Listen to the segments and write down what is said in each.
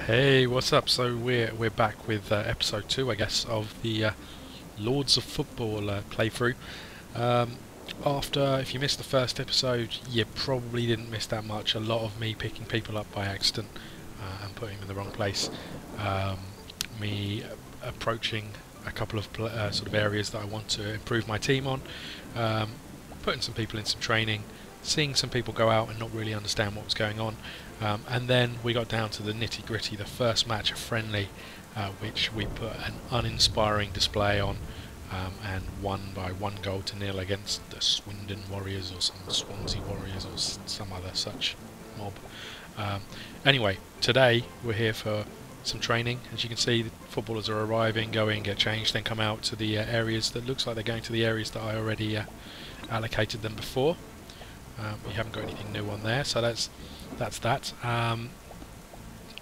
Hey, what's up? So we're back with episode 2, I guess, of the Lords of Football playthrough. Um, if you missed the first episode, you probably didn't miss that much. A lot of me picking people up by accident and putting them in the wrong place. Um, me approaching a couple of sort of areas that I want to improve my team on. Um, Putting some people in some training, seeing some people go out and not really understand what was going on. And then we got down to the nitty gritty, the first match, a friendly, which we put an uninspiring display on and won by 1-0 against the Swindon Warriors or some Swansea Warriors or some other such mob. Anyway, today we're here for some training. As you can see, the footballers are arriving, go in, get changed, then come out to the areas that looks like they're going to the areas that I already allocated them before. You haven't got anything new on there, so that's that.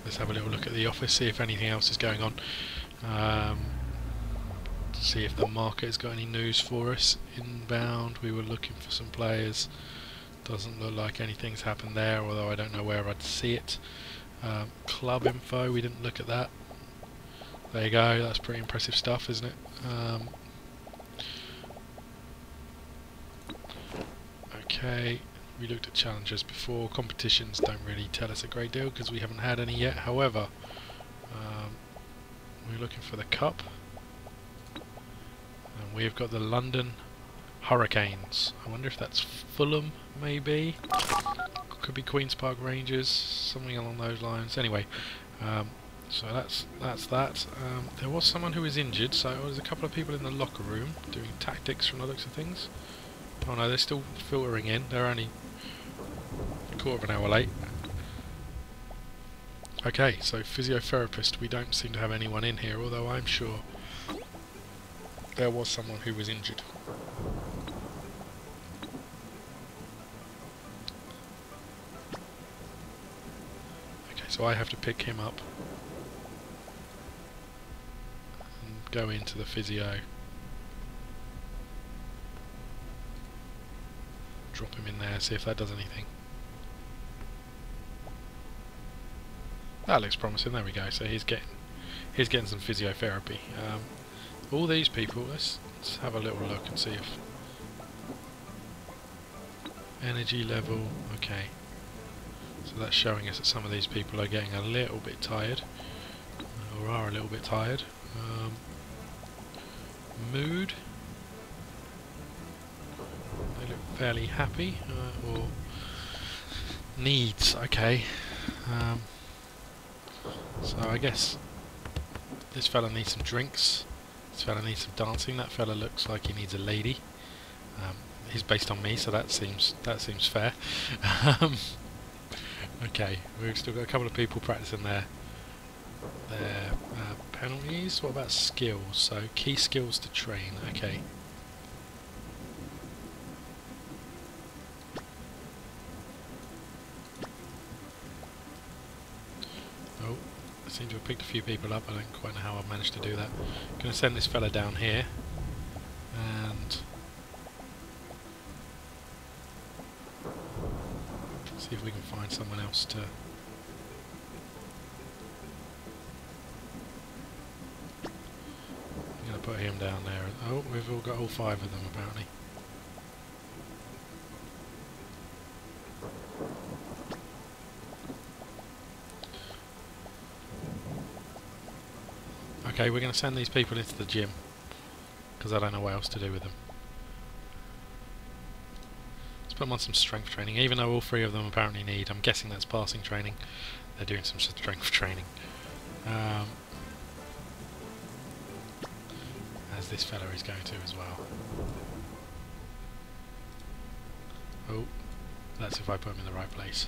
Let's have a little look at the office, see if anything else is going on. See if the market has got any news for us. Inbound, we were looking for some players. Doesn't look like anything's happened there, although I don't know where I'd see it. Club info, we didn't look at that. There you go, that's pretty impressive stuff, isn't it? Okay, we looked at challenges before. Competitions don't really tell us a great deal because we haven't had any yet. However, we're looking for the cup, and we've got the London Hurricanes. I wonder if that's Fulham, maybe. Could be Queen's Park Rangers, something along those lines. Anyway, so that's that. There was someone who was injured, so there was a couple of people in the locker room doing tactics from the looks of things. Oh no, they're still filtering in. They're only a quarter of an hour late. Okay, so physiotherapist. We don't seem to have anyone in here, although I'm sure there was someone who was injured. Okay, so I have to pick him up and go into the physio. Drop him in there, see if that does anything. That looks promising. There we go. So he's getting some physiotherapy. All these people. Let's have a little look and see if energy level. Okay. So that's showing us that some of these people are getting a little bit tired, or are a little bit tired. Mood. They look fairly happy, or needs, okay. So I guess this fella needs some drinks, this fella needs some dancing, that fella looks like he needs a lady. He's based on me, so that seems fair. Okay, we've still got a couple of people practicing their penalties. What about skills? So key skills to train, okay. Oh, I seem to have picked a few people up. I don't quite know how I've managed to do that. I'm going to send this fella down here and see if we can find someone else to. I'm going to put him down there. Oh, we've all got all 5 of them apparently. Okay, we're going to send these people into the gym because I don't know what else to do with them. Let's put them on some strength training, even though all 3 of them apparently need. I'm guessing that's passing training. They're doing some strength training. As this fella is going to as well. Oh, that's if I put him in the right place.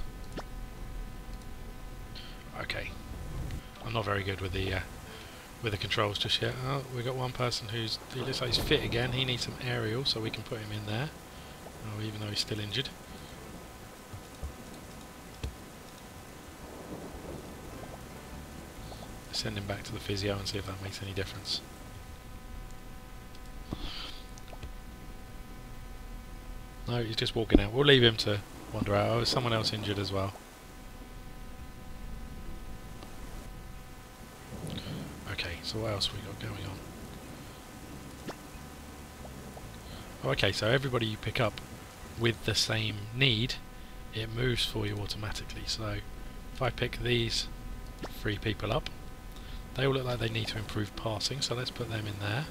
Okay, I'm not very good with the controls just yet. Oh, we've got one person he looks like he's fit again. He needs some aerial, so we can put him in there. Oh, even though he's still injured. Send him back to the physio and see if that makes any difference. No, he's just walking out. We'll leave him to wander out. Oh, there's someone else injured as well. So what else have we got going on? Oh, okay, so everybody you pick up with the same need, it moves for you automatically. So if I pick these 3 people up, they all look like they need to improve passing, so let's put them in there.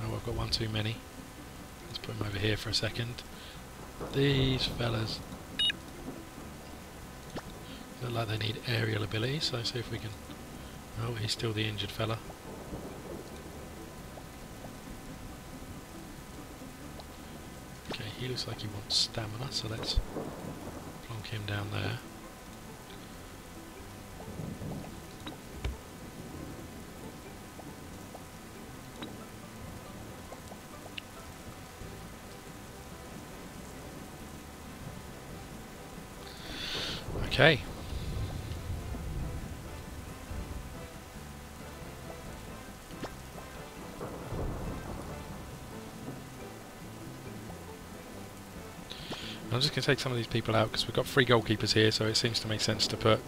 Oh, I've got one too many. Let's put them over here for a second. These fellas look like they need aerial ability, so see if we can... Oh, he's still the injured fella. Okay, he looks like he wants stamina, so let's plonk him down there. Okay. I'm just going to take some of these people out because we've got 3 goalkeepers here, so it seems to make sense to put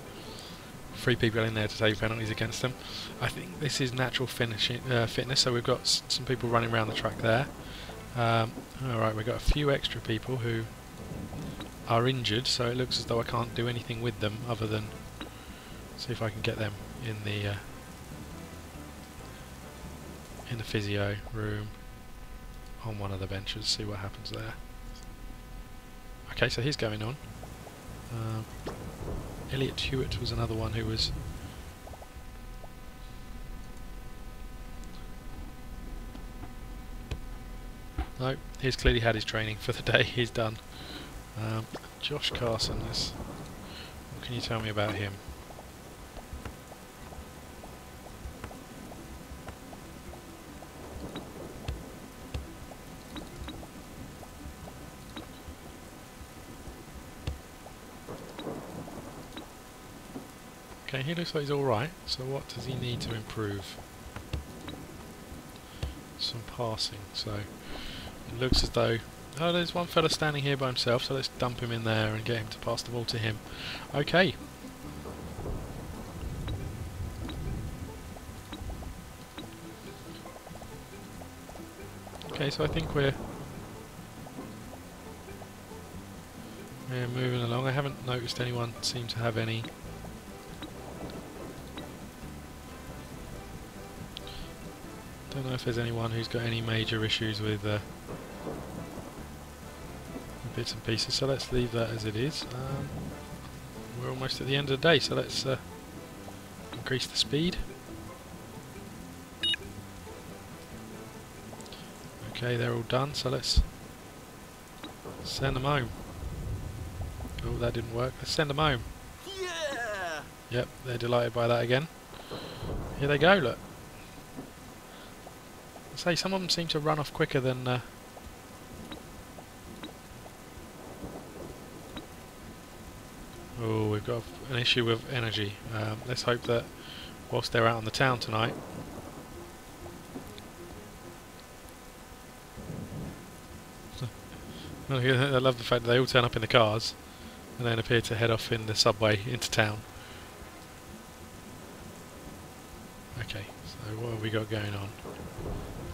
3 people in there to take penalties against them. I think this is natural fitness, so we've got some people running around the track there. Alright, we've got a few extra people who are injured, so it looks as though I can't do anything with them other than see if I can get them in the physio room on one of the benches, see what happens there. Okay, so he's going on. Elliot Hewitt was another one who was... No, he's clearly had his training for the day, he's done. Josh Carson, what can you tell me about him? Okay, he looks like he's alright, so what does he need to improve? Some passing, so it looks as though... Oh, there's one fella standing here by himself, so let's dump him in there and get him to pass the ball to him. Okay. Okay, so I think we're moving along. I haven't noticed anyone seem to have any... Don't know if there's anyone who's got any major issues with bits and pieces, so let's leave that as it is. We're almost at the end of the day, so let's increase the speed. Okay, they're all done, so let's send them home. Oh, that didn't work. Let's send them home. Yeah! Yep, they're delighted by that again. Here they go, look. Say, some of them seem to run off quicker than... Oh, we've got an issue with energy. Let's hope that whilst they're out on the town tonight... I love the fact that they all turn up in the cars and then appear to head off in the subway into town. Okay, so what have we got going on?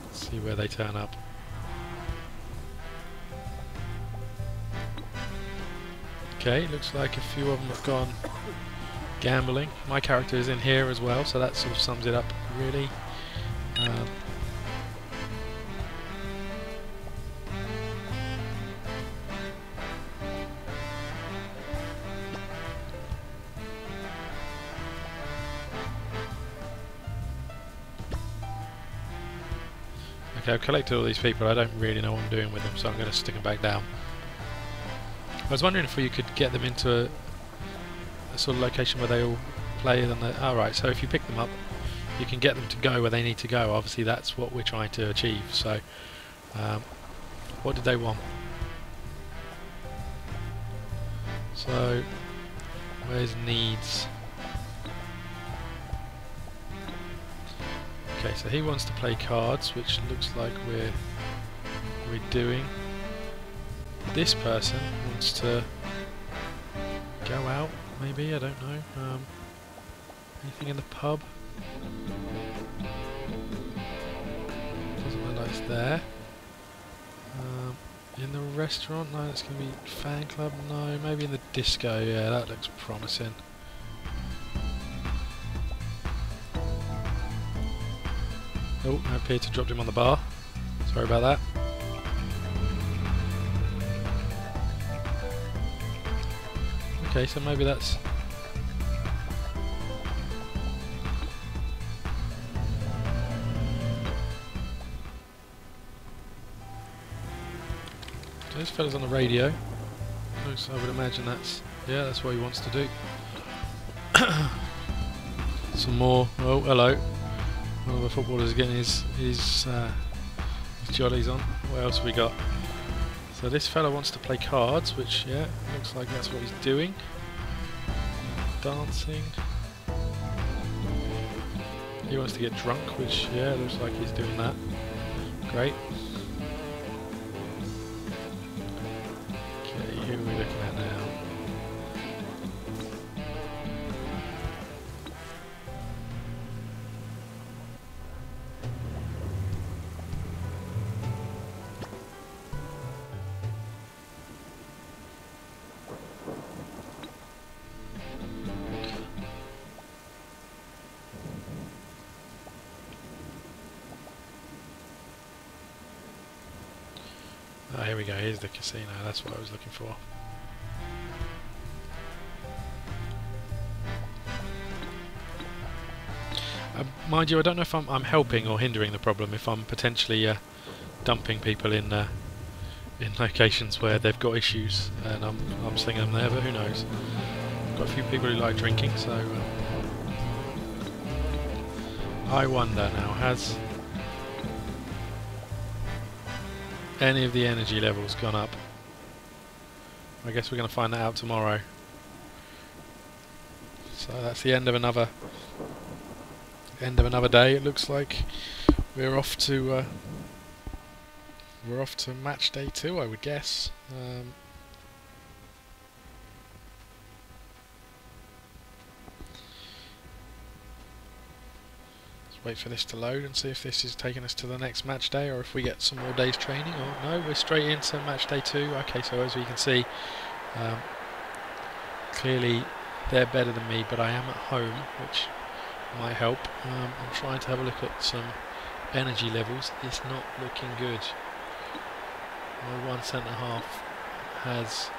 Let's see where they turn up. Okay, looks like a few of them have gone gambling. My character is in here as well, so that sort of sums it up really. Okay, I've collected all these people. I don't really know what I'm doing with them, so I'm going to stick them back down. I was wondering if you could get them into a sort of location where they all play. Alright, so if you pick them up, you can get them to go where they need to go. Obviously that's what we're trying to achieve. So, what did they want? So, where's needs? Okay, so he wants to play cards, which looks like we're doing. This person wants to go out, maybe, I don't know. Anything in the pub? Doesn't look like it's there. In the restaurant? No, it's going to be fan club? No, maybe in the disco. Yeah, that looks promising. Oh, I appear to have dropped him on the bar. Sorry about that. Okay, so maybe that's... So this fella's on the radio. Looks, I would imagine that's... Yeah, that's what he wants to do. Some more... Oh, hello. One of the footballers getting his jollies on. What else have we got? So this fella wants to play cards, which, yeah, looks like that's what he's doing. Dancing. He wants to get drunk, which, yeah, looks like he's doing that. Great. Okay, who are we looking at now? Oh, here we go, here's the casino, that's what I was looking for. Mind you, I don't know if I'm helping or hindering the problem if I'm potentially dumping people in locations where they've got issues and I'm slinging them there, but who knows. I've got a few people who like drinking, so I wonder now, has any of the energy levels gone up? I guess we're going to find that out tomorrow. So that's the end of another day. It looks like we're off to match day 2, I would guess. Wait for this to load and see if this is taking us to the next match day or if we get some more days training. Or no, we're straight into match day 2. Okay, so as we can see, clearly they're better than me, but I am at home, which might help. I'm trying to have a look at some energy levels. It's not looking good. My one centre half has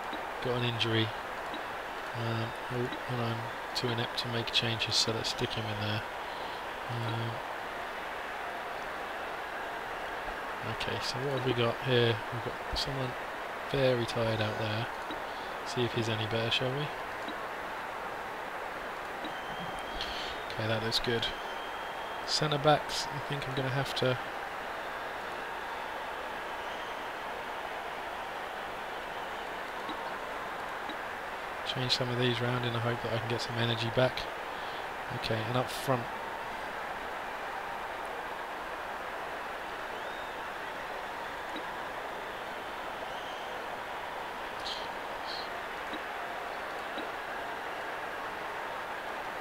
got an injury, and I'm too inept to make changes, so let's stick him in there. Okay, so what have we got here? We've got someone very tired out there. See if he's any better, shall we? Okay, that looks good. Centre backs, I think I'm going to have to change some of these round in the hope that I can get some energy back. Okay, and up front,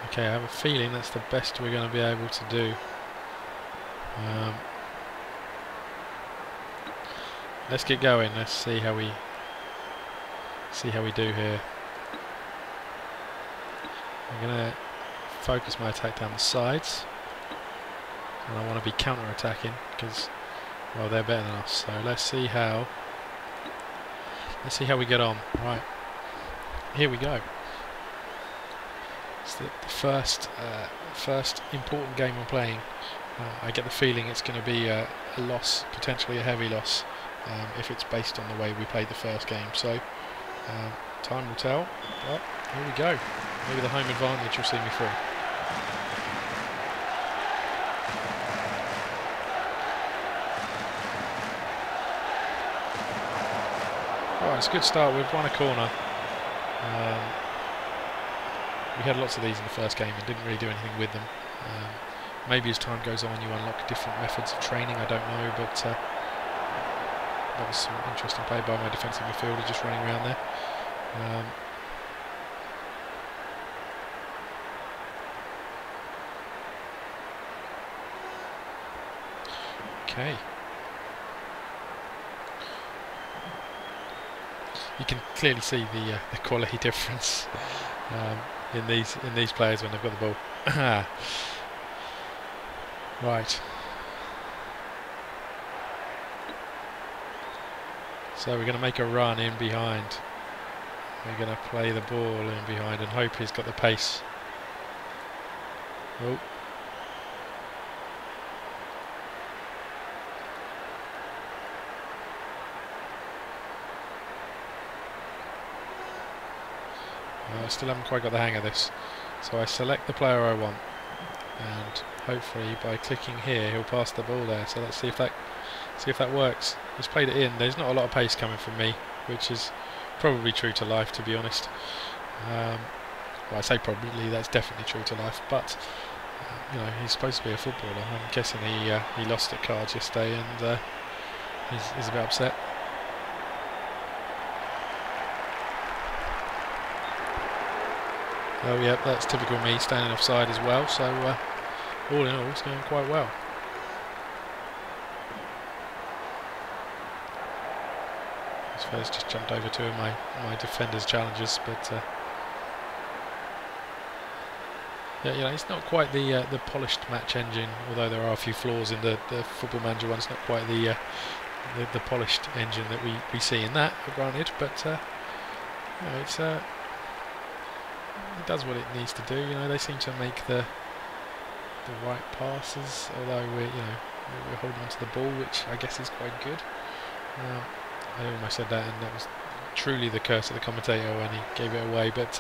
okay, I have a feeling that's the best we're going to be able to do. Let's get going. Let's see how we do here. I'm going to focus my attack down the sides, and I want to be counter-attacking because, well, they're better than us. So let's see how we get on. Right, here we go. It's the first important game I'm playing. I get the feeling it's going to be a loss, potentially a heavy loss, if it's based on the way we played the first game. So time will tell. But here we go. Maybe the home advantage will see me through. Alright, it's a good start. We've won a corner. We had lots of these in the first game and didn't really do anything with them. Maybe as time goes on you unlock different methods of training, I don't know, but that was some interesting play by my defensive midfielder just running around there. Okay. You can clearly see the quality difference in these players when they've got the ball. Right. So we're going to make a run in behind. We're going to play the ball in behind and hope he's got the pace. Oh. I still haven't quite got the hang of this. So I select the player I want, and hopefully by clicking here he'll pass the ball there. So let's see if that works. He's played it in. There's not a lot of pace coming from me, which is probably true to life, to be honest. Well, I say probably, that's definitely true to life, but you know, he's supposed to be a footballer. I'm guessing he lost at cards yesterday, and he's a bit upset. Oh yeah, that's typical me, standing offside as well, so all in all it's going quite well. This fella's just jumped over two of my defenders' challenges, but yeah, you know, it's not quite the polished match engine, although there are a few flaws in the Football Manager one. It's not quite the polished engine that we see in that, granted, but you know, it's it does what it needs to do. You know, they seem to make the right passes, although we're holding onto the ball, which I guess is quite good. I almost said that, and that was truly the curse of the commentator when he gave it away. But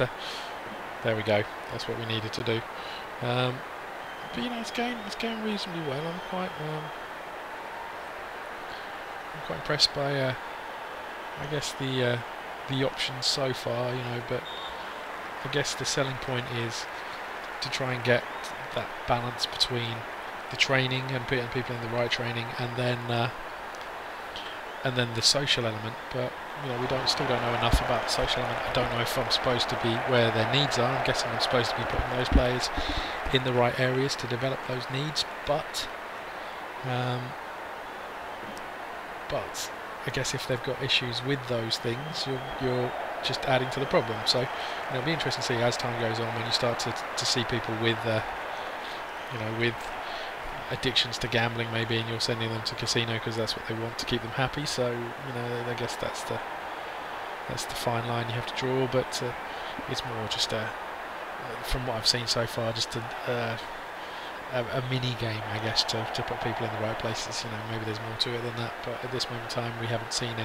there we go. That's what we needed to do. But you know, it's going reasonably well. I'm quite impressed by I guess the options so far. You know, but I guess the selling point is to try and get that balance between the training and putting people in the right training, and then the social element. But you know, still don't know enough about the social element. I don't know if I'm supposed to be where their needs are. I'm guessing I'm supposed to be putting those players in the right areas to develop those needs. But I guess if they've got issues with those things, you're just adding to the problem. So you know, it'll be interesting to see as time goes on, when you start to see people with you know, with addictions to gambling maybe, and you're sending them to casino because that's what they want to keep them happy. So you know, I guess that's the fine line you have to draw. But it's more just from what I've seen so far, just a mini game, I guess, to put people in the right places. You know, maybe there's more to it than that, but at this moment in time we haven't seen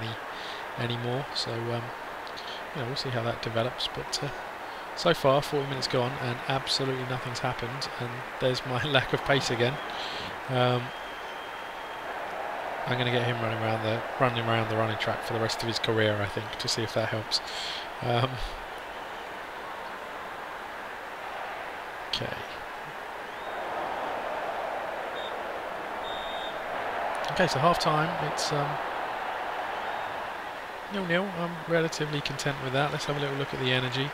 any more. So you know, we'll see how that develops. But so far 40 minutes gone and absolutely nothing's happened, and there's my lack of pace again. I'm going to get him running around the running track for the rest of his career, I think, to see if that helps. Okay. Okay, so half time, it's 0-0. I'm relatively content with that. Let's have a little look at the energy.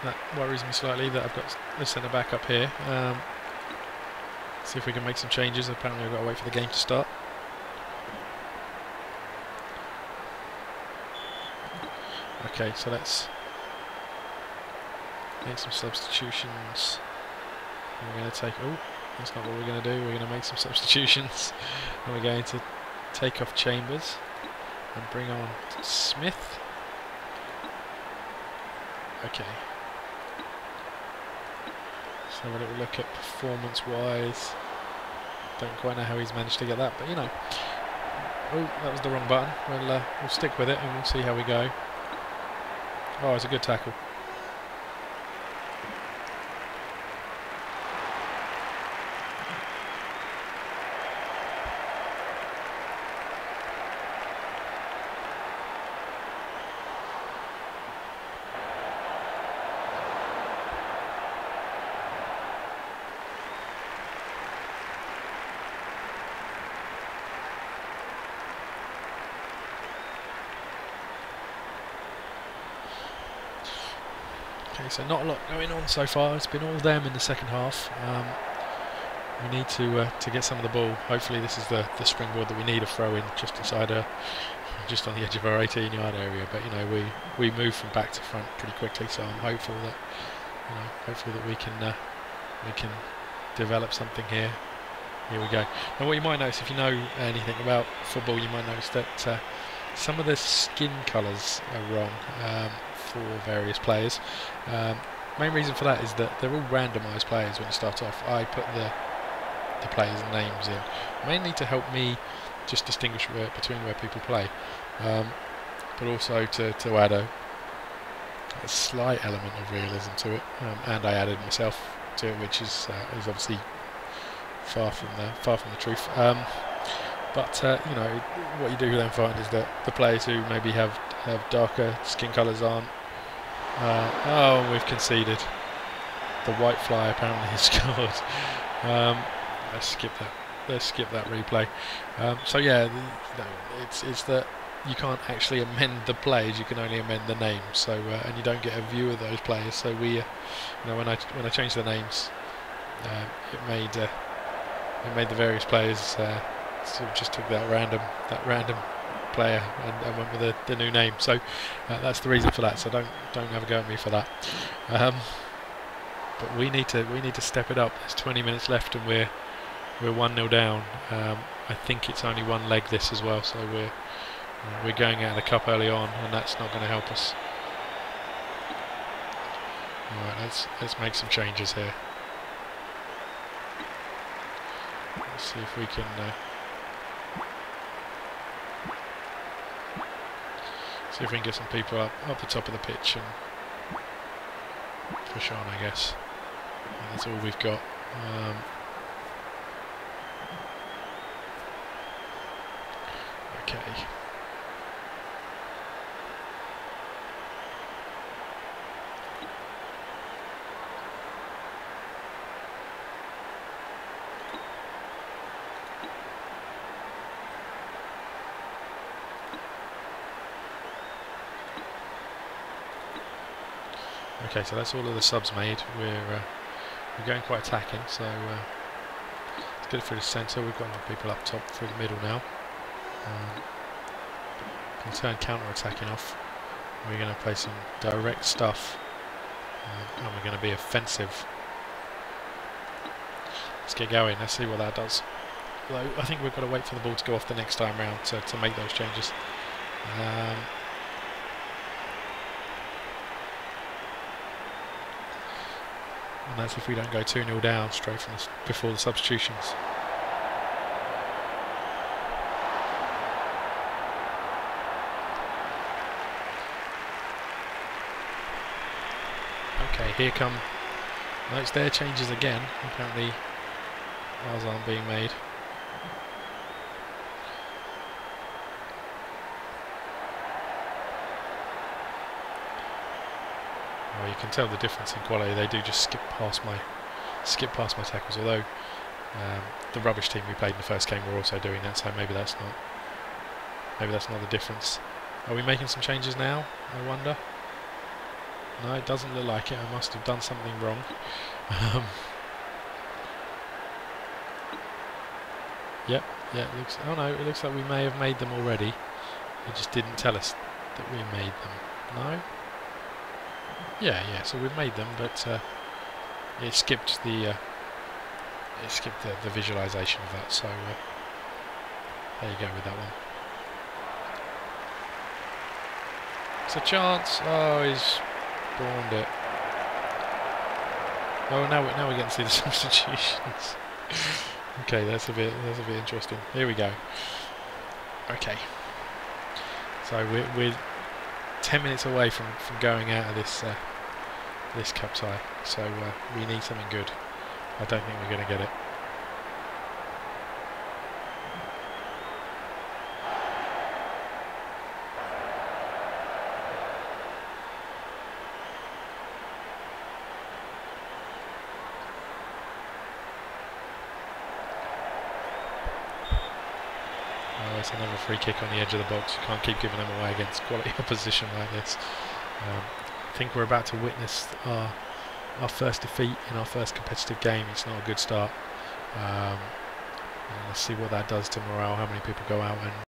That worries me slightly that I've got the centre back up here. See if we can make some changes. Apparently I've got to wait for the game to start. Okay, so let's make some substitutions. We're going to take... Oh, that's not what we're going to do. We're going to make some substitutions. And we're going to take off Chambers and bring on Smith. Okay. Let's have a little look at performance-wise. Don't quite know how he's managed to get that, but you know. Oh, that was the wrong button. We'll stick with it and we'll see how we go. Oh, it's a good tackle. Okay, so not a lot going on so far. It's been all them in the second half. we need to get some of the ball. Hopefully this is the springboard that we need, a throw in just inside just on the edge of our 18-yard area. But you know, we move from back to front pretty quickly, so I'm hopeful that we can develop something here. Here we go. Now what you might notice, if you know anything about football, you might notice that some of the skin colours are wrong for various players. Main reason for that is that they're all randomised players when you start off. I put the players' names in, mainly to help me just distinguish between where people play, but also to add a slight element of realism to it, and I added myself to it, which is obviously far from the truth. But you know, what you do then find is that the players who maybe have darker skin colours aren't. Oh, we've conceded. The white fly apparently has scored. Let's skip that. Let's skip that replay. So yeah, it's that you can't actually amend the plays; you can only amend the names. So and you don't get a view of those players. So we, you know, when I changed the names, it made the various players sort of just took that random player and went with the new name. So that's the reason for that. So don't have a go at me for that. But we need to step it up. There's 20 minutes left and we're 1-0 down. I think it's only one leg this as well, so we're going out of the cup early on, and that's not going to help us. All right, let's make some changes here. Let's see if we can get some people up the top of the pitch and push on, I guess. And that's all we've got. Okay. Okay, so that's all of the subs made. We're going quite attacking, so let's get it through the centre. We've got a lot of people up top through the middle now. Can turn counter-attacking off. We're going to play some direct stuff, and we're going to be offensive. Let's get going. Let's see what that does. Although I think we've got to wait for the ball to go off the next time round to make those changes. And that's if we don't go 2-0 down straight from before the substitutions. Okay, here come. No, it's their changes again. Apparently, ours aren't being made. Well, you can tell the difference in quality. They do just skip past my tackles. Although the rubbish team we played in the first game were also doing that, so maybe that's not the difference. Are we making some changes now? I wonder. No, it doesn't look like it. I must have done something wrong. Yep. It looks. Oh no, it looks like we may have made them already. It just didn't tell us that we made them. No. Yeah. So we've made them, but it skipped the visualization of that. So there you go with that one. It's a chance. Oh, he's spawned it. Oh, now we're getting to see the substitutions. Okay, that's a bit interesting. Here we go. Okay. So we're 10 minutes away from going out of this cup tie. So we need something good. I don't think we're going to get it. It's another free kick on the edge of the box. You can't keep giving them away against quality opposition like this. I think we're about to witness our first defeat in our first competitive game. It's not a good start. Let's see what that does to morale, how many people go out and